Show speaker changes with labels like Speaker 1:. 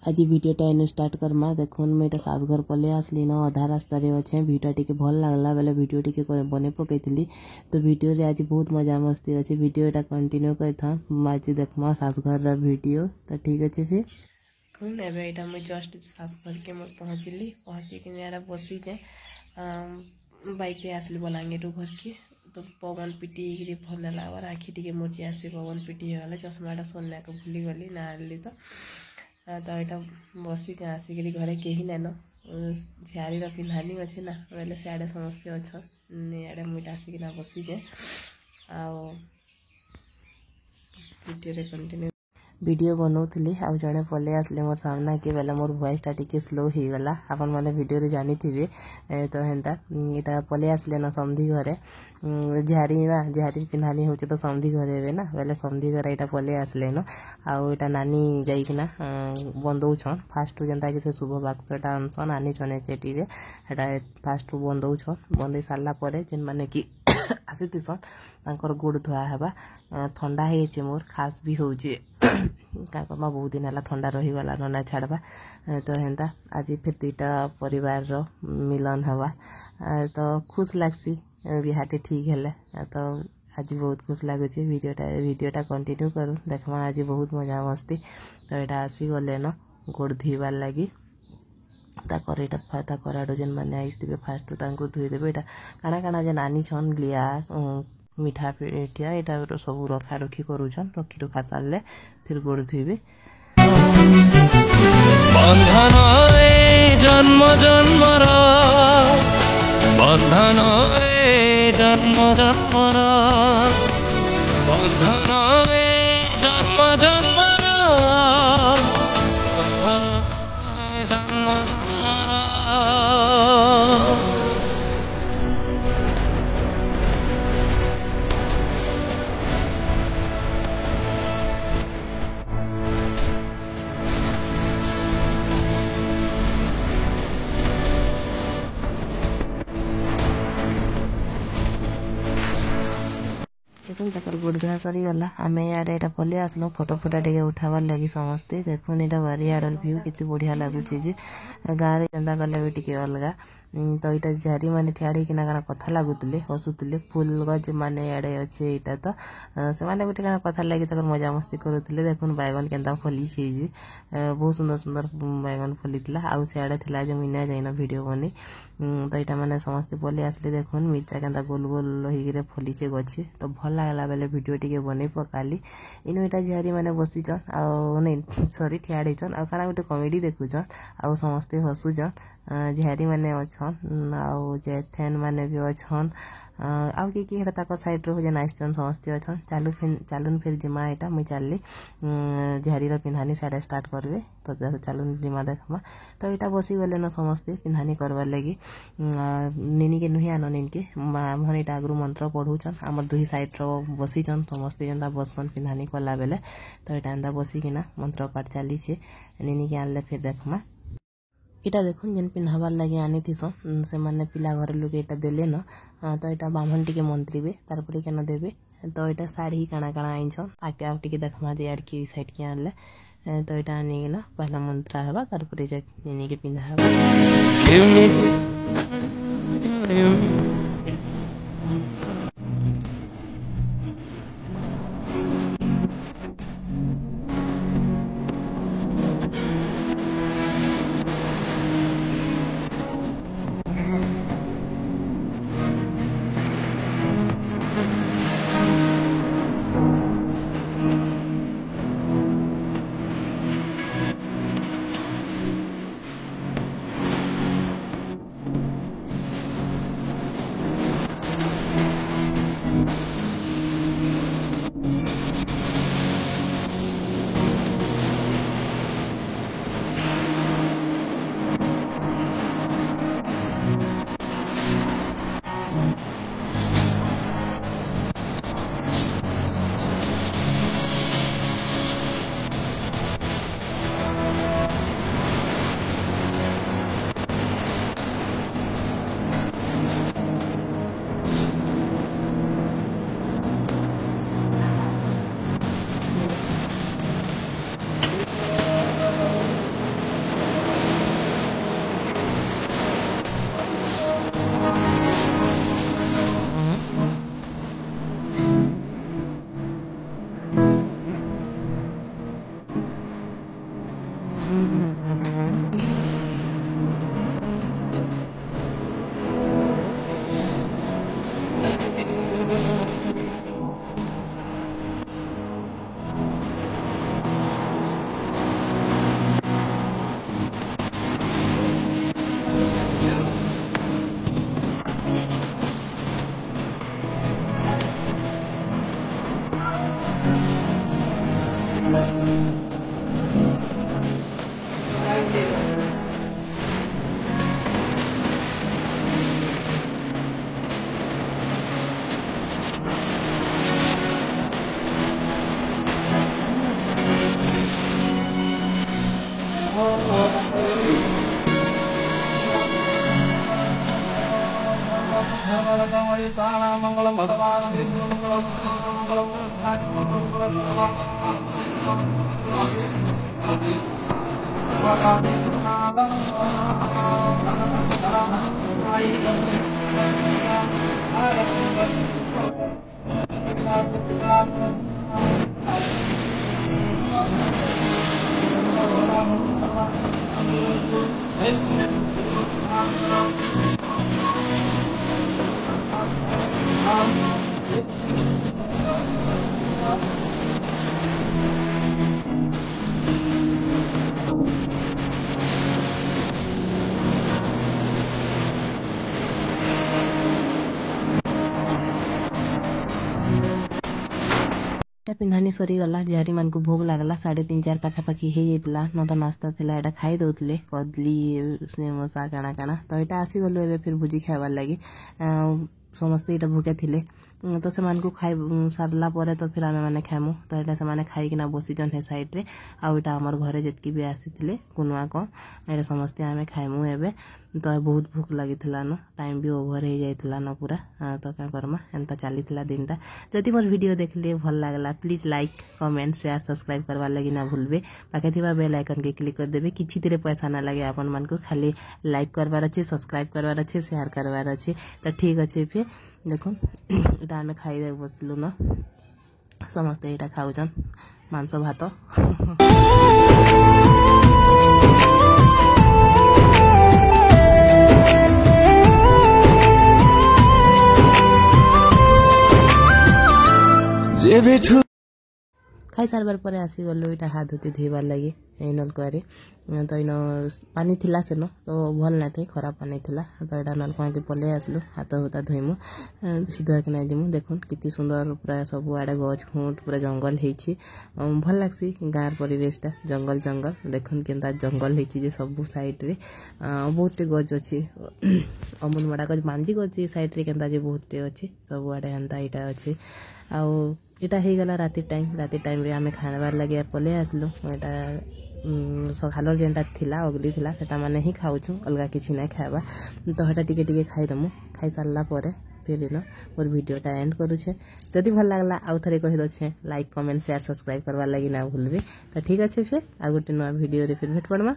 Speaker 1: आज वीडियोटा एनु स्टार्ट करमा देखुन मुझे सास घर पले आसली न अधा रास्तार अच्छे भिडियो टी भल लगला बेले भिडियो टी बने पकईली तो भिडियो रे आज बहुत मजा मस्ती अच्छे भिडियोटा कंटिन्यू करता आज देखमा सास घर भिडियो तो ठीक अच्छे फिर कौन एटा मुझे जस्ट सास घर के पहुँचिकी बसी जे बाइक रे आसली बलांगीर घर के तो पवन पिटी भल लगा आखि टी मुझे आसी पवन पिटी होगा चश्माटा सोनिया को भूली गली ना तो यहाँ बसिक आसिक घरे कहीं नाइन झारी पिंधानी अच्छे ना बोले सियाड़े समस्ते अच्छन इे मुझे आसिकना बसीजे वीडियो कंटिन्यू वीडियो बनाऊली आउ जड़े पलि आसले मोर सामना के बेले मोर वॉइसटा टिके स्लो हो गला आपन मैंने वीडियो रे जानी थी तो हेन्ता इटा पलि आसले ना समधी घरे झारी पिंधानी हो तो समधी घरे ना बेले समधी घर यहाँ पलि आसले न आउ इटा नानी जाइकिना बंदौछन फास्ट जेनता कि से शुभ बाक्सटा आनसन नानी चने चेटी रे एटा फास्ट बंदौछन बंदे सारा पर जेन माने कि आसीसन तांकर गोड़ धुआ हेबा ठंडा है मोर खास भी हो कमा बहुत दिन है ठंडा रहीगला ना छाड़बा तो हेन्ता आज फिर दुईटा परिवार रो मिलन हवा तो खुश लगसी बिहाटे ठीक है तो आज बहुत खुश लगुच वीडियोटा कंटिन्यू करूँ देखमा आज बहुत मजा मस्ती तो यहाँ आसी गले न गोड़ धोबार लगी ताकर आड़ो जेन मैंने आईथे फास्ट धोईदेवे यहाँ काଣା काଣା जेन आनी छन लिया मिठा पिठिया यहाँ सब रखा रखी करूछन रखी रखा सारे फिर गोड़ धोइबे
Speaker 2: बंधन जन्म जन्मर बंधन जन्म जन्मर बंधन जन्म जन्मर जन्म जन्मर
Speaker 1: देखुन तकर गोड़ धुआ सरीगला आम इे पलि आसलु फोटो फोटा टे उठाबार लगी समस्ते देखुन यहाँ बारियाड़र व्यू केते बढ़िया लगुच गाँव में जेनता गले भी टे अलग तो यहाँ झारी मैंने ठियाड़ी किना काना कथा लगुले हसुले फुल गज माने इे अच्छे यहाँ तो से गोटे क्या कथा लगी तक मजा मस्ती करुले देखुन बैगन केन्ता फली बहुत सुंदर सुंदर बैगन फली आउ सियाड़े थी जो मीना जाइन भिड बनी तो यहाँ मैंने समस्ते पलि आसले देखुन मिर्चा केन्ता गोल गोल हो फलीचे गछे तो भल लगला बेले भिडियो टी बन पकाली इनु यहाँ झारी मैंने बसीचन नहीं सरी ठियाड़ीचन आ काना गोटे कमेडी देखुचन आउ समस्ते हसुचन झारी मैंने अच्छन आउ जेठेन मैंने भी अच्छन आउ कि साइड रो जेन आइसचन समस्ते अच्छन चालून फिर जिमा यहाँ मुई चलली झारी पिंधानी साइड स्टार्ट करबे तो चालून जिमा देखमा तो यहाँ बसी गले न समस्ते पिंधानी करवार लगी निनी के नुही आन निन के मन यहाँ आगु मंत्र पढ़ुचन आम दुही साइड रो बसीचन समस्ते जेनता बसन पिंधानी कला बेले तो यहाँ एंता बसिकिना मंत्र पाठ चली निनी के आनले फिर देखमा इटा देखुन जेन पिन्हाबार लगे आनी थीसन से माने पिला घर लोग यहाँ देले न तो यहाँ ब्राह्मण टी मंत्रीबे तारपरे केन देवे तो यहाँ शाढ़ी काଣା काଣା आईछन आगे आउ टी देखमा जे आड़ की साइड के आनले तो यहाँ आनिकिना पहला मंत्र हेबा तारपरे जे निनी के पिन्हा पिंधानी सरीगला झारी मान को भोग लगला 3:30 पाखापाखि हो जाता न तो नास्ता थिला एटा खाई दउतले कदली मसा काना काना तो एटा आसी गलो एबे फिर भुजी खाइबार लागि समस्त एटा भूखे थिले तो से मान को खाई सारला परे तो फिर आमे माने खाइमु तो एटा से माने खाई किना बसी जन हे साइड रे आ एटा हमर घरे जतकी भी आसी थिले कुनुआ को एटा समस्त आमे खाइमु एबे तो बहुत भूख लगी थिला न टाइम भी ओवर हो जाइथिला न पूरा तो का करमा एंता चली थिला दिनटा जदि मोर वीडियो देखले भल लागला please like comment share subscribe करवा लगी ना भूलबे पाखे थिबा बेल आइकन के क्लिक कर देबे किछि तिरे पैसा ना लगे अपन मन को खाली लाइक करवार अछि सब्सक्राइब करवार अछि शेयर करवार अछि तो ठीक अछि फिर देखो एटा हमें खाई दे बसलु न समस्त एटा खाउछन मांस भात खाई सारबार पर आसी गलो इटा हाथ धोती धोइबार लगी नलकुआरे तो इन पानी थिला से न तो भल ना थे खराब पानी थिला तो एटा नलकुआ के पले आसलु हाथ हुता धोइमु धोई धुआ के नहीं जिमु देखुन किती सुंदर पूरा सब आड़े गछ खुंट पूरा जंगल हेछि भल लागसी गाँर परिवेशटा जंगल जंगल देखुन केनता जंगल हेछि जे सब साइड रे बहुत गछ अछि अमूल बड़ा गछ मांजी गछ साइड रे केनता जे बहुत अछि सब आड़े हंता इटा अछि आउ इटा हो गला राति टाइम रे आमे खानबार लगे पले आसलु एटा सखालर जेनटा थिला अगली थिला सेटा माने ही खाउछु अलगा किछि नै खाइबा तो हेटा टिके टिके खाई दमु खाई सारला परे फिर न मोर वीडियोटा एंड करू छे जदि भल लागला आउ थरे कहि दो छे लाइक कमेंट शेयर सब्सक्राइब करवा लगी ना भूलबे तो ठीक अछि फिर आ गोटे नया वीडियो रे फिर भेट पड़मा।